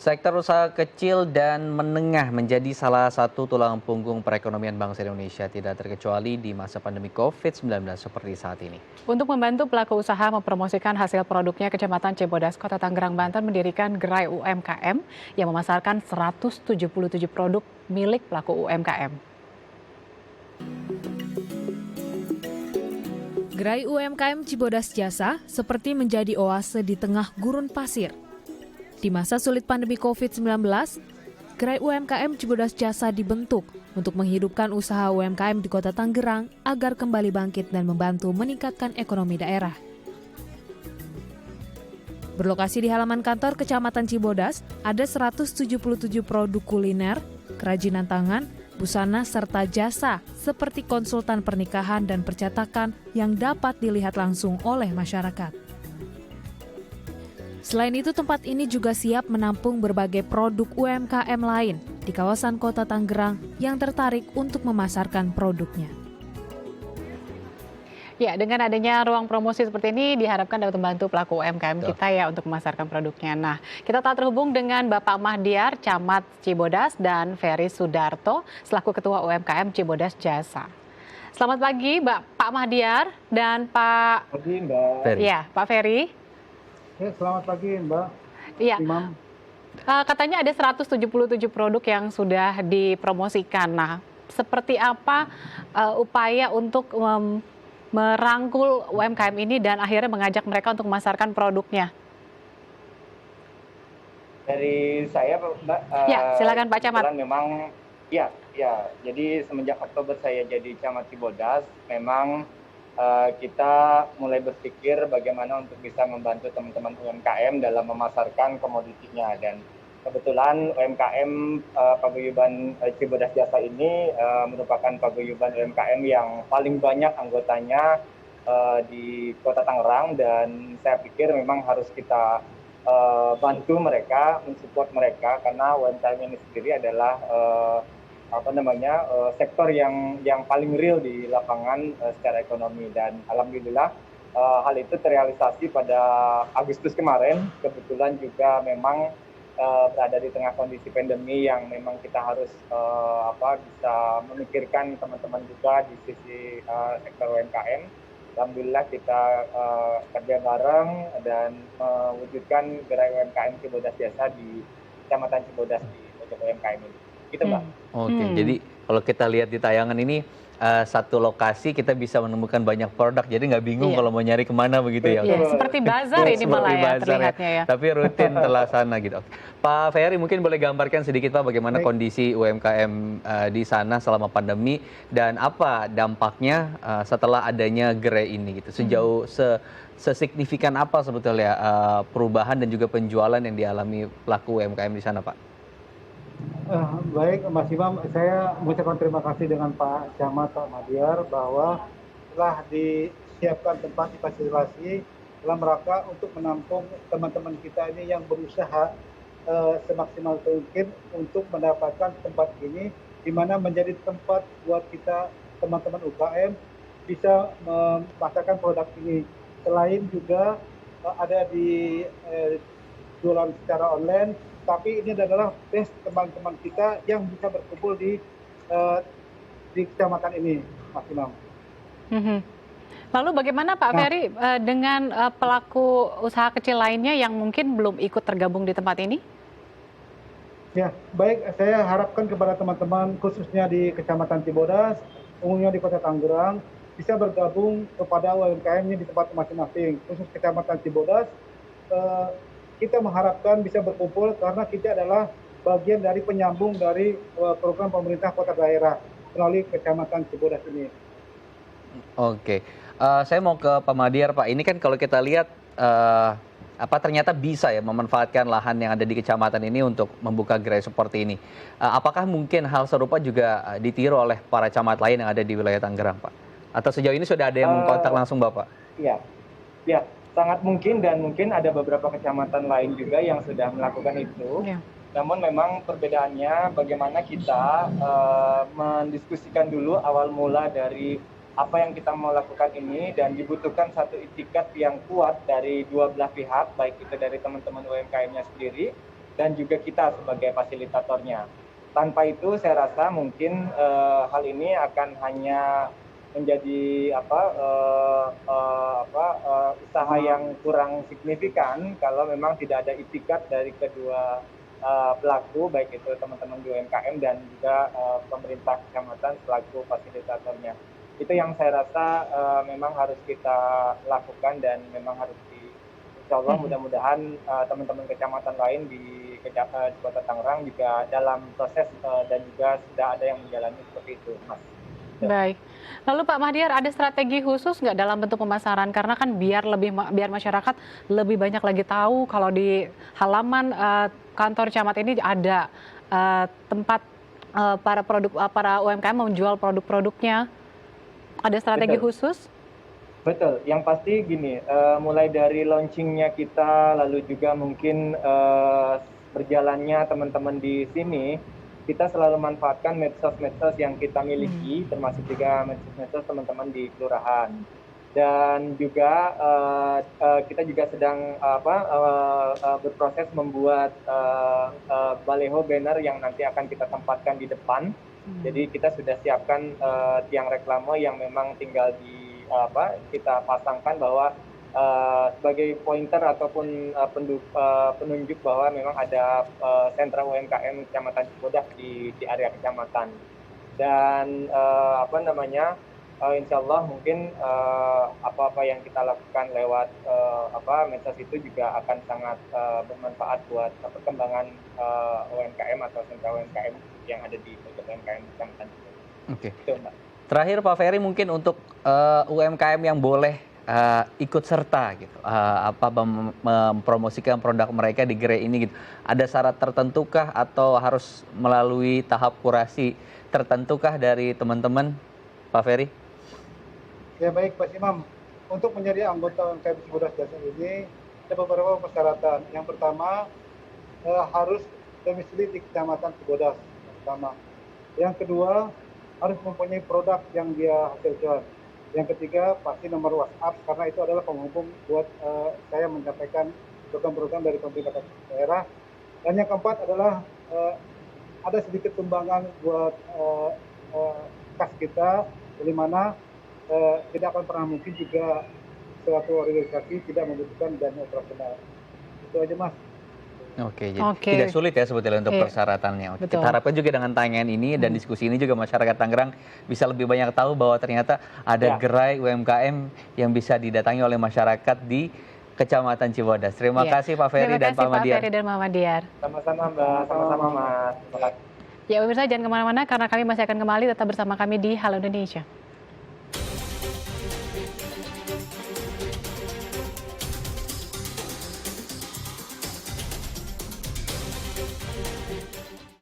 Sektor usaha kecil dan menengah menjadi salah satu tulang punggung perekonomian bangsa Indonesia, tidak terkecuali di masa pandemi COVID-19 seperti saat ini. Untuk membantu pelaku usaha mempromosikan hasil produknya, Kecamatan Cibodas, Kota Tangerang, Banten mendirikan gerai UMKM yang memasarkan 177 produk milik pelaku UMKM. Gerai UMKM Cibodas Jasa seperti menjadi oase di tengah gurun pasir. Di masa sulit pandemi COVID-19, gerai UMKM Cibodas Jasa dibentuk untuk menghidupkan usaha UMKM di Kota Tangerang agar kembali bangkit dan membantu meningkatkan ekonomi daerah. Berlokasi di halaman kantor Kecamatan Cibodas, ada 177 produk kuliner, kerajinan tangan, busana, serta jasa seperti konsultan pernikahan dan percetakan yang dapat dilihat langsung oleh masyarakat. Selain itu, tempat ini juga siap menampung berbagai produk UMKM lain di kawasan Kota Tangerang yang tertarik untuk memasarkan produknya. Ya, dengan adanya ruang promosi seperti ini diharapkan dapat membantu pelaku UMKM kita ya untuk memasarkan produknya. Nah, kita telah terhubung dengan Bapak Mahdiar, Camat Cibodas, dan Ferry Sudarto, selaku Ketua UMKM Cibodas Jasa. Selamat pagi, Pak Mahdiar dan Pak Pagi, Mbak. Ferry. Ya, Pak Ferry. Ya, selamat pagi, Mbak. Iya. Imam. Katanya ada 177 produk yang sudah dipromosikan. Nah, seperti apa upaya untuk merangkul UMKM ini dan akhirnya mengajak mereka untuk memasarkan produknya? Dari saya, Mbak. Ya, silakan Pak Camat. Memang, ya. Jadi semenjak Oktober saya jadi Camat Cibodas, memang kita mulai berpikir bagaimana untuk bisa membantu teman-teman UMKM dalam memasarkan komoditinya, dan kebetulan UMKM Paguyuban Cibodas Jasa ini merupakan paguyuban UMKM yang paling banyak anggotanya di Kota Tangerang, dan saya pikir memang harus kita bantu mereka, mensupport mereka, karena UMKM ini sendiri adalah sektor yang paling real di lapangan secara ekonomi, dan alhamdulillah hal itu terrealisasi pada Agustus kemarin. Kebetulan juga memang berada di tengah kondisi pandemi yang memang kita harus bisa memikirkan teman-teman juga di sisi sektor UMKM. Alhamdulillah kita kerja bareng dan mewujudkan gerai UMKM Cibodas Jasa di Kecamatan Cibodas di pojok UMKM ini. Gitu, Mbak. Oke, jadi kalau kita lihat di tayangan ini, satu lokasi kita bisa menemukan banyak produk, jadi nggak bingung Iya. kalau mau nyari kemana begitu ya. Ya, seperti bazar ini malah Seperti ya bazar terlihatnya ya. Tapi rutin terlaksana gitu. Oke. Pak Ferry, mungkin boleh gambarkan sedikit Pak bagaimana Baik. kondisi UMKM di sana selama pandemi dan apa dampaknya setelah adanya gerai ini gitu. Sejauh sesignifikan apa sebetulnya perubahan dan juga penjualan yang dialami pelaku UMKM di sana, Pak? Baik, Mas Imam, saya mengucapkan terima kasih dengan Pak Camat, Pak Mahdiar, bahwa telah disiapkan tempat difasilitasi dalam rangka untuk menampung teman-teman kita ini yang berusaha semaksimal mungkin untuk mendapatkan tempat ini, di mana menjadi tempat buat kita teman-teman UKM bisa memasarkan produk ini. Selain juga ada di jualan secara online, tapi ini adalah base teman-teman kita yang bisa berkumpul di kecamatan ini, Mas Imam. Lalu bagaimana Pak Ferry dengan pelaku usaha kecil lainnya yang mungkin belum ikut tergabung di tempat ini? Ya, baik, saya harapkan kepada teman-teman khususnya di Kecamatan Cibodas, umumnya di Kota Tangerang, bisa bergabung kepada UMKM-nya di tempat masing-masing. Khusus Kecamatan Cibodas, kita mengharapkan bisa berkumpul karena kita adalah bagian dari penyambung dari program pemerintah kota daerah melalui Kecamatan Cibodas ini. Oke, saya mau ke Pak Mahdiar, Pak. Ini kan kalau kita lihat ternyata bisa ya memanfaatkan lahan yang ada di kecamatan ini untuk membuka gerai seperti ini. Apakah mungkin hal serupa juga ditiru oleh para camat lain yang ada di wilayah Tangerang, Pak? Atau sejauh ini sudah ada yang mengkontak langsung Bapak? Iya, sangat mungkin, dan mungkin ada beberapa kecamatan lain juga yang sudah melakukan itu. Ya. Namun memang perbedaannya bagaimana kita mendiskusikan dulu awal mula dari apa yang kita mau lakukan ini, dan dibutuhkan satu itikat yang kuat dari dua belah pihak, baik itu dari teman-teman UMKM-nya sendiri dan juga kita sebagai fasilitatornya. Tanpa itu saya rasa mungkin hal ini akan hanya menjadi usaha yang kurang signifikan kalau memang tidak ada itikat dari kedua pelaku, baik itu teman-teman di UMKM dan juga pemerintah kecamatan selaku fasilitatornya. Itu yang saya rasa memang harus kita lakukan dan memang harus insya Allah mudah-mudahan teman-teman kecamatan lain di Kota Tangerang juga dalam proses dan juga sudah ada yang menjalani seperti itu, Mas. Baik. Lalu Pak Mahdiar, ada strategi khusus nggak dalam bentuk pemasaran? Karena kan biar masyarakat lebih banyak lagi tahu kalau di halaman kantor camat ini ada tempat para UMKM menjual produk-produknya. Ada strategi khusus? Betul, yang pasti gini, mulai dari launchingnya kita, lalu juga mungkin berjalannya teman-teman di sini, kita selalu manfaatkan medsos-medsos yang kita miliki, termasuk juga medsos-medsos teman-teman di kelurahan. Dan juga kita juga sedang berproses membuat baleho banner yang nanti akan kita tempatkan di depan. Jadi kita sudah siapkan tiang reklame yang memang tinggal kita pasangkan bahwa sebagai pointer ataupun penunjuk bahwa memang ada sentra UMKM Kecamatan Cibodas di area kecamatan. Dan insya Allah mungkin apa-apa yang kita lakukan lewat medsos itu juga akan sangat bermanfaat buat perkembangan UMKM atau sentra UMKM yang ada di UMKM Kecamatan Cibodas. Oke. Itu, Mbak. Terakhir Pak Ferry, mungkin untuk UMKM yang boleh ikut serta gitu, mempromosikan produk mereka di gerai ini gitu. Ada syarat tertentukah atau harus melalui tahap kurasi tertentukah dari teman-teman, Pak Ferry? Ya baik Pak Imam, untuk menjadi anggota UMKM Cibodas Jasa ini ada beberapa persyaratan. Yang pertama harus domisili di Kecamatan Cibodas. Pertama. Yang kedua harus mempunyai produk yang dia hasilkan. Yang ketiga pasti nomor WhatsApp karena itu adalah penghubung buat saya menyampaikan program-program dari pemerintah daerah. Dan yang keempat adalah ada sedikit sumbangan buat kas kita, di mana tidak akan pernah mungkin juga suatu organisasi tidak membutuhkan dana operasional. Itu aja Mas. Oke, jadi tidak sulit ya sebetulnya untuk persyaratannya. Betul. Kita harapkan juga dengan tayangan ini dan diskusi ini juga masyarakat Tangerang bisa lebih banyak tahu bahwa ternyata ada gerai UMKM yang bisa didatangi oleh masyarakat di Kecamatan Cibodas. Terima kasih Pak Ferry dan Pak Mahdiar. Terima kasih Pak Ferry dan Pak Mahdiar. Sama-sama Mbak, sama-sama Mas. Terima kasih. Ya pemirsa jangan kemana-mana karena kami masih akan kembali tetap bersama kami di Halo Indonesia.